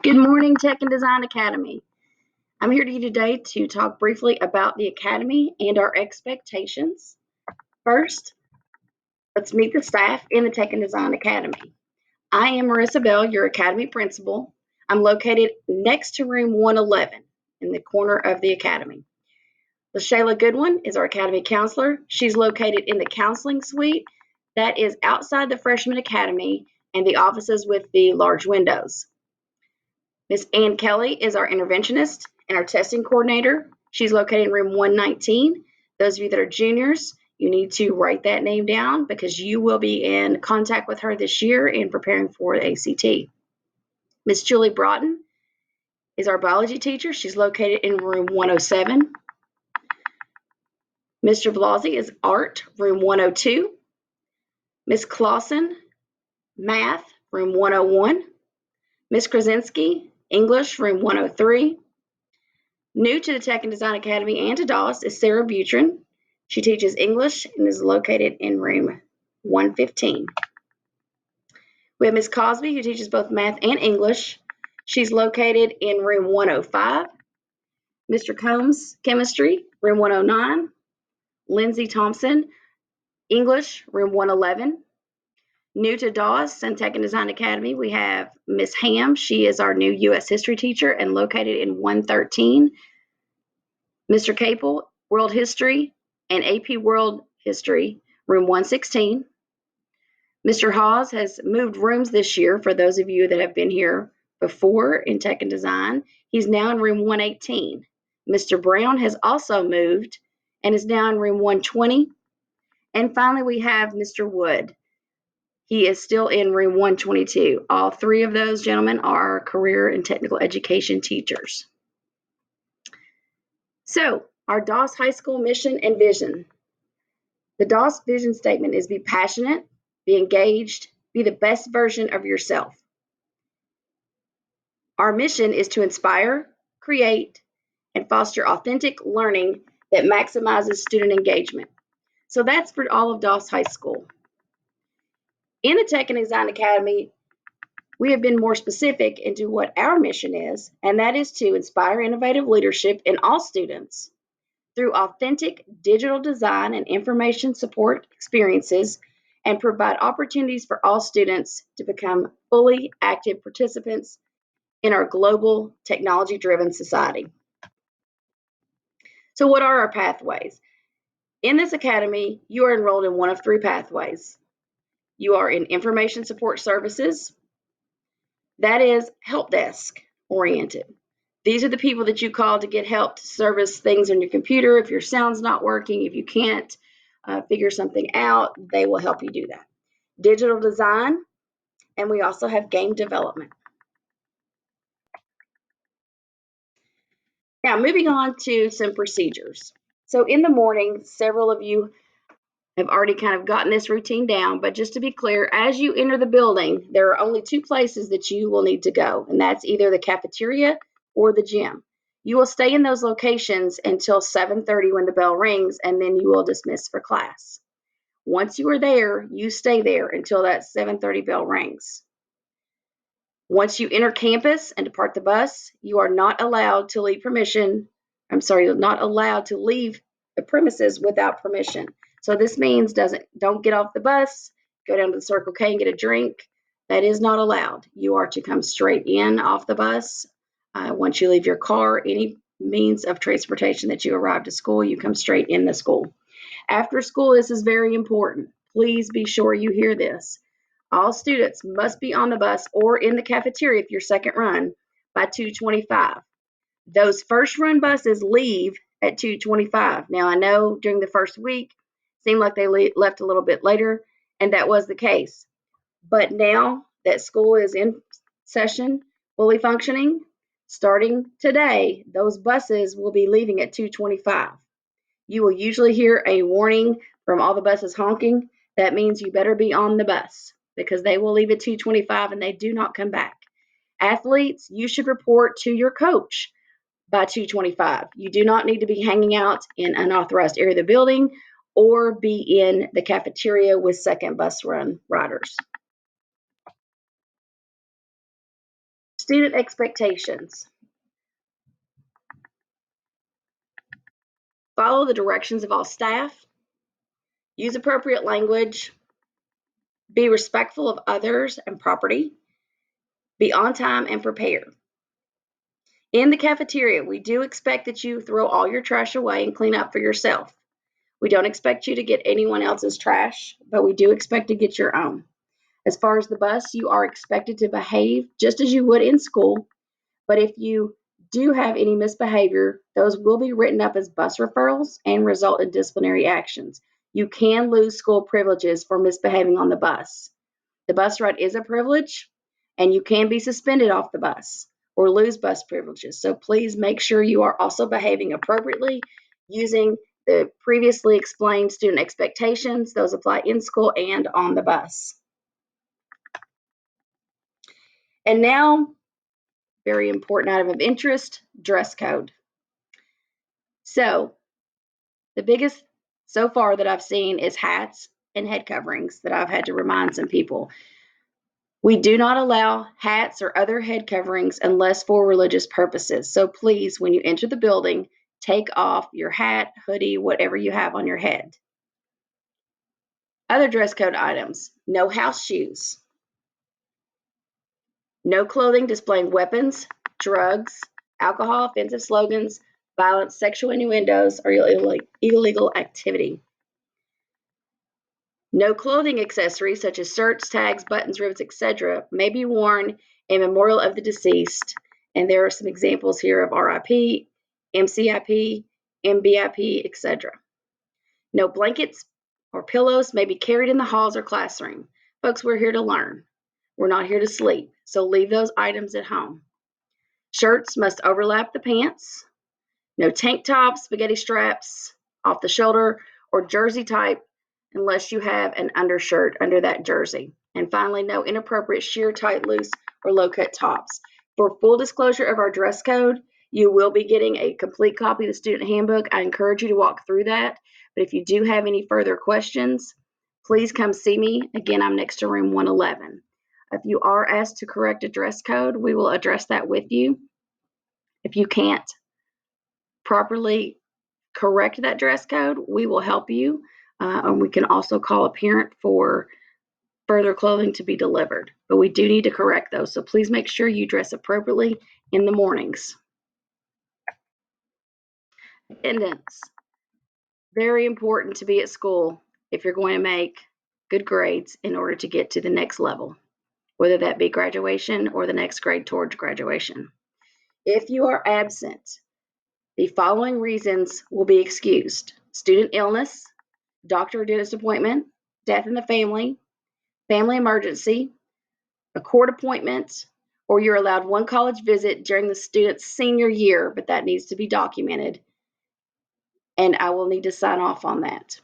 Good morning, Tech and Design Academy. I'm here to you today to talk briefly about the Academy and our expectations. First, let's meet the staff in the Tech and Design Academy. I am Marissa Bell, your Academy Principal. I'm located next to room 111 in the corner of the Academy. LaShayla Goodwin is our Academy Counselor. She's located in the Counseling Suite that is outside the Freshman Academy and the offices with the large windows. Miss Ann Kelly is our interventionist and our testing coordinator. She's located in room 119. Those of you that are juniors, you need to write that name down because you will be in contact with her this year in preparing for the ACT. Miss Julie Broughton is our biology teacher. She's located in room 107. Mr. Blasey is art, room 102. Miss Clausen, math, room 101. Miss Krasinski, English, room 103. New to the Tech and Design Academy and to DOS is Sarah Butrin. She teaches English and is located in room 115. We have Miss Cosby, who teaches both math and English. She's located in room 105. Mr. Combs, chemistry, room 109. Lindsay Thompson, English, room 111. New to DOS and Tech and Design Academy, we have Miss Ham. She is our new U.S. history teacher and located in 113. Mr. Capel, World History and AP World History, room 116. Mr. Hawes has moved rooms this year for those of you that have been here before in Tech and Design. He's now in room 118. Mr. Brown has also moved and is now in room 120. And finally, we have Mr. Wood. He is still in room 122. All three of those gentlemen are career and technical education teachers. So, our DOS High School mission and vision. The DOS vision statement is be passionate, be engaged, be the best version of yourself. Our mission is to inspire, create, and foster authentic learning that maximizes student engagement. So that's for all of DOS High School. In the Tech and Design Academy, we have been more specific into what our mission is, and that is to inspire innovative leadership in all students through authentic digital design and information support experiences and provide opportunities for all students to become fully active participants in our global technology-driven society. So what are our pathways? In this academy, you are enrolled in one of three pathways. You are in information support services. That is help desk oriented. These are the people that you call to get help to service things on your computer. If your sound's not working, if you can't figure something out, they will help you do that. Digital design, and we also have game development. Now, moving on to some procedures. So in the morning, several of you have already kind of gotten this routine down, but just to be clear, as you enter the building, there are only two places that you will need to go, and that's either the cafeteria or the gym. You will stay in those locations until 7:30 when the bell rings, and then you will dismiss for class. Once you are there, you stay there until that 7:30 bell rings. Once you enter campus and depart the bus, you are not allowed to leave not allowed to leave the premises without permission. So this means don't get off the bus, go down to the Circle K and get a drink. That is not allowed. You are to come straight in off the bus. Once you leave your car, any means of transportation that you arrive to school, you come straight in the school. After school, this is very important. Please be sure you hear this. All students must be on the bus or in the cafeteria if you're second run by 2:25. Those first run buses leave at 2:25. Now, I know during the first week, it seemed like they left a little bit later, and that was the case. But now that school is in session, fully functioning, starting today, those buses will be leaving at 2:25. You will usually hear a warning from all the buses honking. That means you better be on the bus because they will leave at 2:25 and they do not come back. Athletes, you should report to your coach by 2:25. You do not need to be hanging out in unauthorized area of the building or be in the cafeteria with second bus run riders. Student expectations. Follow the directions of all staff. Use appropriate language. Be respectful of others and property. Be on time and prepared. In the cafeteria, we do expect that you throw all your trash away and clean up for yourself. We don't expect you to get anyone else's trash, but we do expect to get your own. As far as the bus, you are expected to behave just as you would in school, but if you do have any misbehavior, those will be written up as bus referrals and result in disciplinary actions. You can lose school privileges for misbehaving on the bus. The bus ride is a privilege, and you can be suspended off the bus or lose bus privileges. So please make sure you are also behaving appropriately using the previously explained student expectations. Those apply in school and on the bus. And now, very important item of interest, dress code. So the biggest so far that I've seen is hats and head coverings that I've had to remind some people. We do not allow hats or other head coverings unless for religious purposes. So please, when you enter the building, take off your hat, hoodie, whatever you have on your head. Other dress code items: no house shoes, no clothing displaying weapons, drugs, alcohol, offensive slogans, violence, sexual innuendos, or illegal activity. No clothing accessories such as shirts, tags, buttons, ribbons, etc. may be worn in memorial of the deceased. And there are some examples here of RIP, MCIP, MBIP, etc. No blankets or pillows may be carried in the halls or classroom. Folks, we're here to learn. We're not here to sleep, so leave those items at home. Shirts must overlap the pants. No tank tops, spaghetti straps, off the shoulder, or jersey type unless you have an undershirt under that jersey. And finally, no inappropriate sheer, tight, loose, or low-cut tops. For full disclosure of our dress code, you will be getting a complete copy of the student handbook. I encourage you to walk through that. But if you do have any further questions, please come see me. Again, I'm next to room 111. If you are asked to correct a dress code, we will address that with you. If you can't properly correct that dress code, we will help you. And we can also call a parent for further clothing to be delivered. But we do need to correct those. So please make sure you dress appropriately in the mornings. Attendance. Very important to be at school if you're going to make good grades in order to get to the next level, whether that be graduation or the next grade towards graduation. If you are absent, the following reasons will be excused: student illness, doctor or dentist appointment, death in the family emergency, a court appointment, or you're allowed one college visit during the student's senior year, but that needs to be documented, and I will need to sign off on that.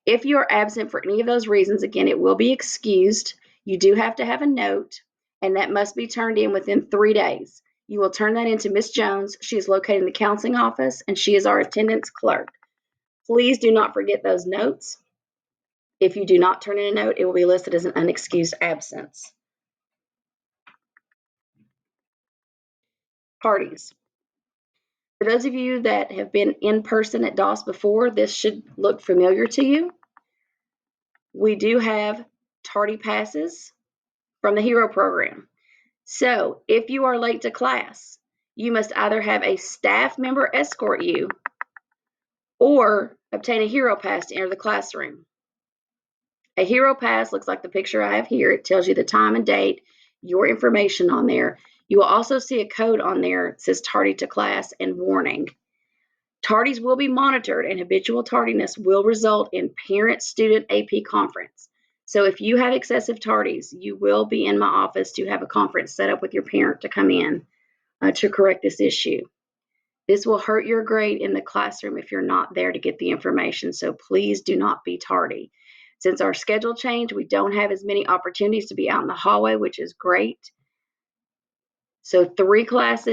If you are absent for any of those reasons, again, it will be excused. You do have to have a note, and that must be turned in within 3 days. You will turn that in to Ms. Jones. She is located in the counseling office, and she is our attendance clerk. Please do not forget those notes. If you do not turn in a note, it will be listed as an unexcused absence. Parties. For those of you that have been in person at DOS before, this should look familiar to you. We do have tardy passes from the HERO program. So if you are late to class, you must either have a staff member escort you or obtain a HERO pass to enter the classroom. A HERO pass looks like the picture I have here. It tells you the time and date, your information on there. You will also see a code on there that says tardy to class and warning. Tardies will be monitored, and habitual tardiness will result in parent-student AP conference. So if you have excessive tardies, you will be in my office to have a conference set up with your parent to come in to correct this issue. This will hurt your grade in the classroom if you're not there to get the information, so please do not be tardy. Since our schedule changed, we don't have as many opportunities to be out in the hallway, which is great. So three class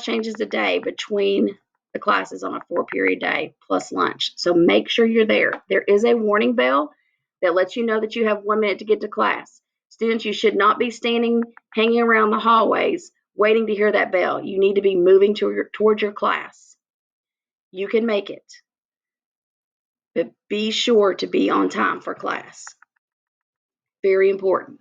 changes a day between the classes on a 4-period day plus lunch. So make sure you're there. There is a warning bell that lets you know that you have 1 minute to get to class. Students, you should not be standing, hanging around the hallways waiting to hear that bell. You need to be moving towards your class. You can make it, but be sure to be on time for class. Very important.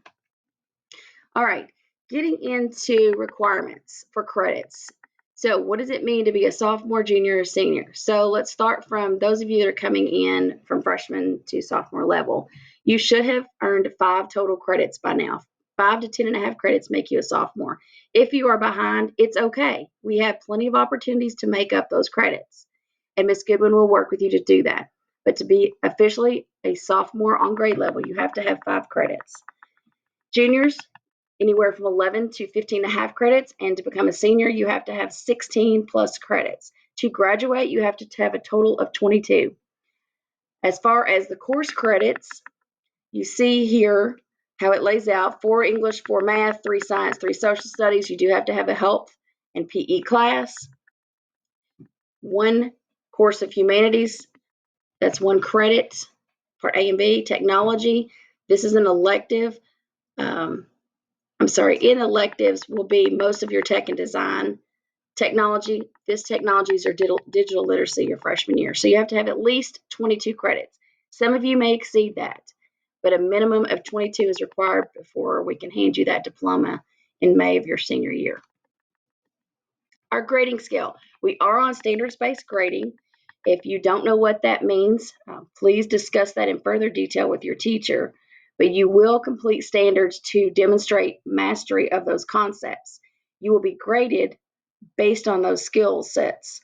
All right, getting into requirements for credits. So what does it mean to be a sophomore, junior, or senior? So let's start from those of you that are coming in from freshman to sophomore level. You should have earned 5 total credits by now. 5 to 10.5 credits make you a sophomore. If you are behind, it's okay. We have plenty of opportunities to make up those credits, and Ms. Goodwin will work with you to do that. But to be officially a sophomore on grade level, you have to have 5 credits. Juniors, anywhere from 11 to 15.5 credits, and to become a senior, you have to have 16 plus credits. To graduate, you have to have a total of 22. As far as the course credits, you see here how it lays out: 4 English, 4 math, 3 science, 3 social studies. You do have to have a health and PE class. 1 course of humanities, that's 1 credit for A and B. Technology, this is an elective. In electives will be most of your tech and design. Technology, this technologies are digital literacy your freshman year. So you have to have at least 22 credits. Some of you may exceed that, but a minimum of 22 is required before we can hand you that diploma in May of your senior year. Our grading scale. We are on standards-based grading. If you don't know what that means, please discuss that in further detail with your teacher, but you will complete standards to demonstrate mastery of those concepts. You will be graded based on those skill sets.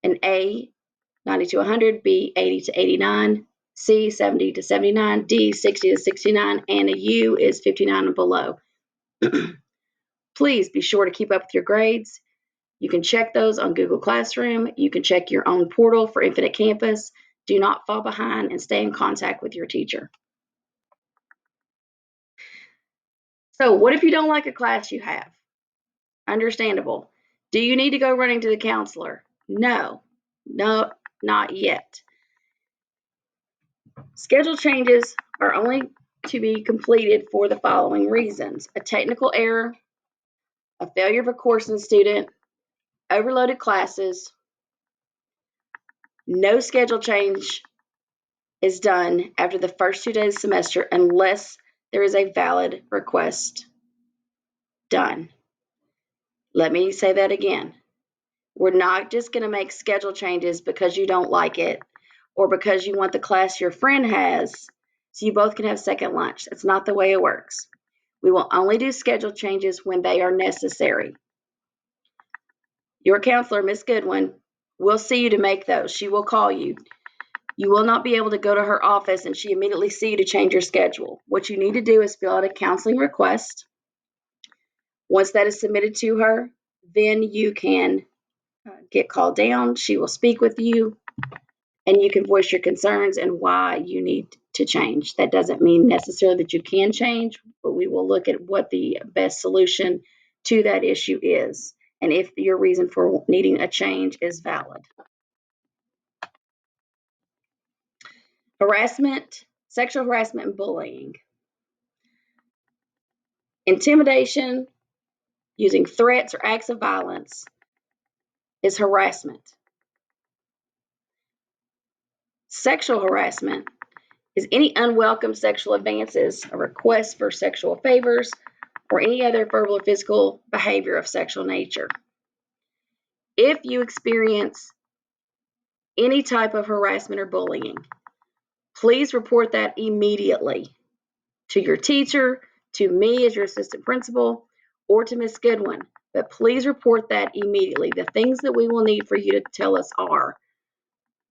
An A, 90 to 100, B, 80 to 89, C, 70 to 79, D, 60 to 69, and a U is 59 and below. Please be sure to keep up with your grades. You can check those on Google Classroom. You can check your own portal for Infinite Campus. Do not fall behind and stay in contact with your teacher. So what if you don't like a class you have? Understandable. Do you need to go running to the counselor? No, not yet. Schedule changes are only to be completed for the following reasons: a technical error, a failure of a course and student, overloaded classes. No schedule change is done after the first 2 days of the semester unless there is a valid request done. Let me say that again. We're not just going to make schedule changes because you don't like it or because you want the class your friend has so you both can have second lunch. That's not the way it works. We will only do schedule changes when they are necessary. Your counselor, Ms. Goodwin, will see you to make those. She will call you. You will not be able to go to her office and she immediately see you to change your schedule. What you need to do is fill out a counseling request. Once that is submitted to her, then you can get called down. She will speak with you and you can voice your concerns and why you need to change. That doesn't mean necessarily that you can change, but we will look at what the best solution to that issue is and if your reason for needing a change is valid. Harassment, sexual harassment, and bullying. Intimidation, using threats or acts of violence is harassment. Sexual harassment is any unwelcome sexual advances, a request for sexual favors, or any other verbal or physical behavior of sexual nature. If you experience any type of harassment or bullying, please report that immediately to your teacher, to me as your assistant principal, or to Ms. Goodwin. But please report that immediately. The things that we will need for you to tell us are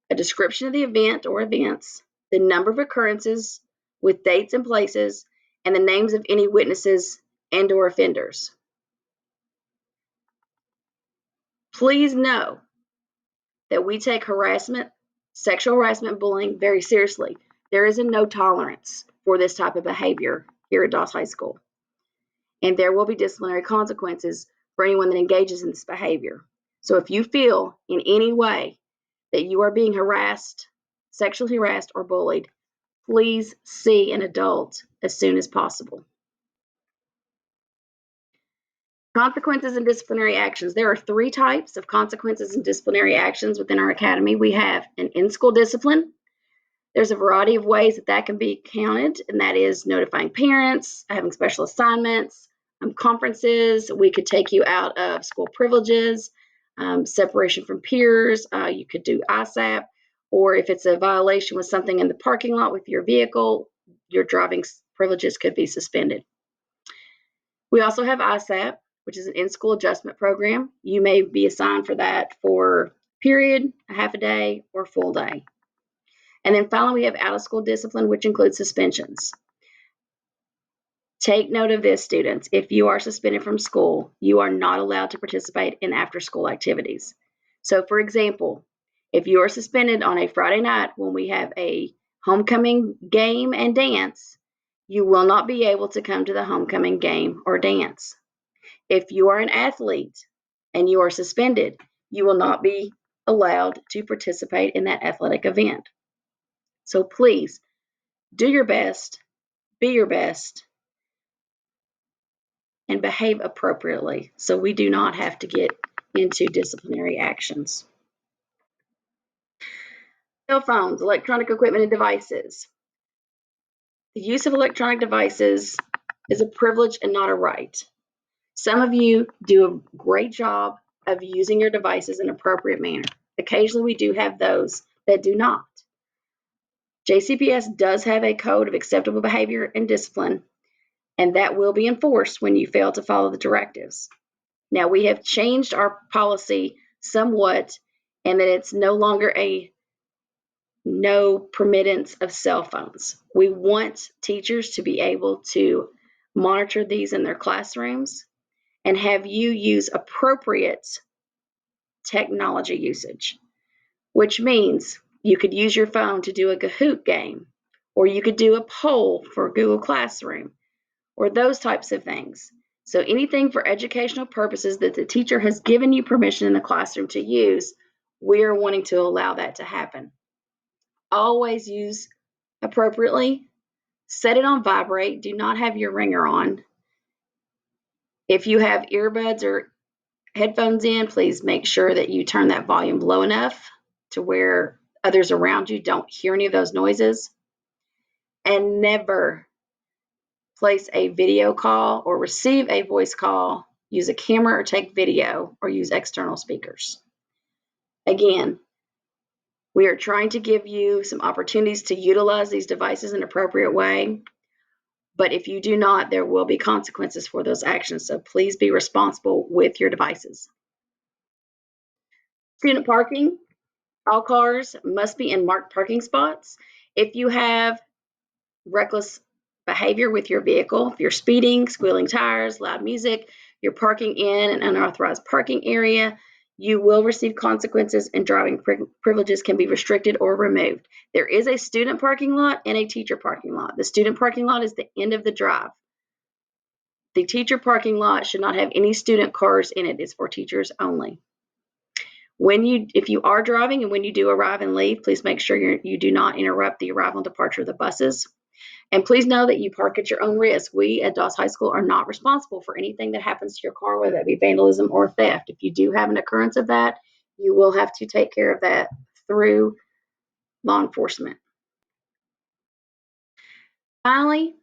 a description of the event or events, the number of occurrences with dates and places, and the names of any witnesses and or offenders. Please know that we take harassment, sexual harassment, bullying very seriously. There is a no tolerance for this type of behavior here at Doss High School. And there will be disciplinary consequences for anyone that engages in this behavior. So if you feel in any way that you are being harassed, sexually harassed, or bullied, please see an adult as soon as possible. Consequences and disciplinary actions. There are 3 types of consequences and disciplinary actions within our academy. We have an in-school discipline. There's a variety of ways that can be counted, and that is notifying parents, having special assignments, conferences. We could take you out of school privileges, separation from peers. You could do ISAP, or if it's a violation with something in the parking lot with your vehicle, your driving privileges could be suspended. We also have ISAP, which is an in-school adjustment program. You may be assigned for that for a period, a half a day, or a full day. And then finally, we have out-of-school discipline, which includes suspensions. Take note of this, students. If you are suspended from school, you are not allowed to participate in after-school activities. So, for example, if you are suspended on a Friday night when we have a homecoming game and dance, you will not be able to come to the homecoming game or dance. If you are an athlete and you are suspended, you will not be allowed to participate in that athletic event. So please do your best, be your best, and behave appropriately so we do not have to get into disciplinary actions. Cell phones, electronic equipment, and devices. The use of electronic devices is a privilege and not a right. Some of you do a great job of using your devices in an appropriate manner. Occasionally, we do have those that do not. JCPS does have a code of acceptable behavior and discipline, and that will be enforced when you fail to follow the directives. Now, we have changed our policy somewhat, and that it's no longer a no permittance of cell phones. We want teachers to be able to monitor these in their classrooms and have you use appropriate technology usage, which means you could use your phone to do a Kahoot game, or you could do a poll for Google Classroom, or those types of things. So anything for educational purposes that the teacher has given you permission in the classroom to use, we are wanting to allow that to happen. Always use appropriately. Set it on vibrate. Do not have your ringer on. If you have earbuds or headphones in, please make sure that you turn that volume low enough to where others around you don't hear any of those noises. And never place a video call or receive a voice call, use a camera or take video, or use external speakers. Again, we are trying to give you some opportunities to utilize these devices in an appropriate way, but if you do not, there will be consequences for those actions, so please be responsible with your devices. Student parking. All cars must be in marked parking spots. If you have reckless behavior with your vehicle, if you're speeding, squealing tires, loud music, you're parking in an unauthorized parking area, you will receive consequences and driving privileges can be restricted or removed. There is a student parking lot and a teacher parking lot. The student parking lot is the end of the drive. The teacher parking lot should not have any student cars in it. It's for teachers only. If you are driving and when you do arrive and leave, please make sure you do not interrupt the arrival and departure of the buses. And please know that you park at your own risk. We at Doss High School are not responsible for anything that happens to your car, whether that be vandalism or theft. If you do have an occurrence of that, you will have to take care of that through law enforcement. Finally,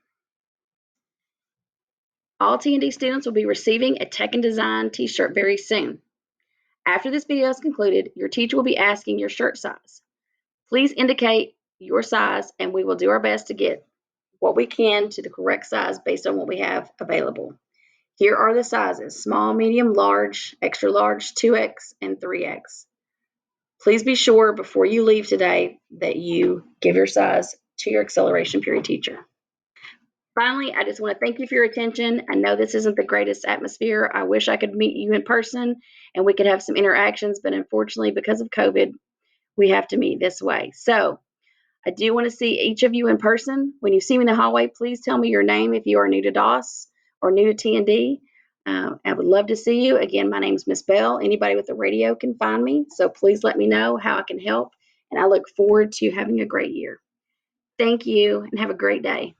all T&D students will be receiving a Tech and Design t-shirt very soon. After this video is concluded, your teacher will be asking your shirt size. Please indicate your size and we will do our best to get what we can to the correct size based on what we have available. Here are the sizes: small, medium, large, extra large, 2X, and 3X. Please be sure before you leave today that you give your size to your acceleration period teacher. Finally, I just want to thank you for your attention. I know this isn't the greatest atmosphere. I wish I could meet you in person and we could have some interactions, but unfortunately, because of COVID, we have to meet this way. So I do want to see each of you in person. When you see me in the hallway, please tell me your name if you are new to DOS or new to T&D. I would love to see you. Again, my name is Miss Bell. Anybody with a radio can find me, so please let me know how I can help, and I look forward to having a great year. Thank you, and have a great day.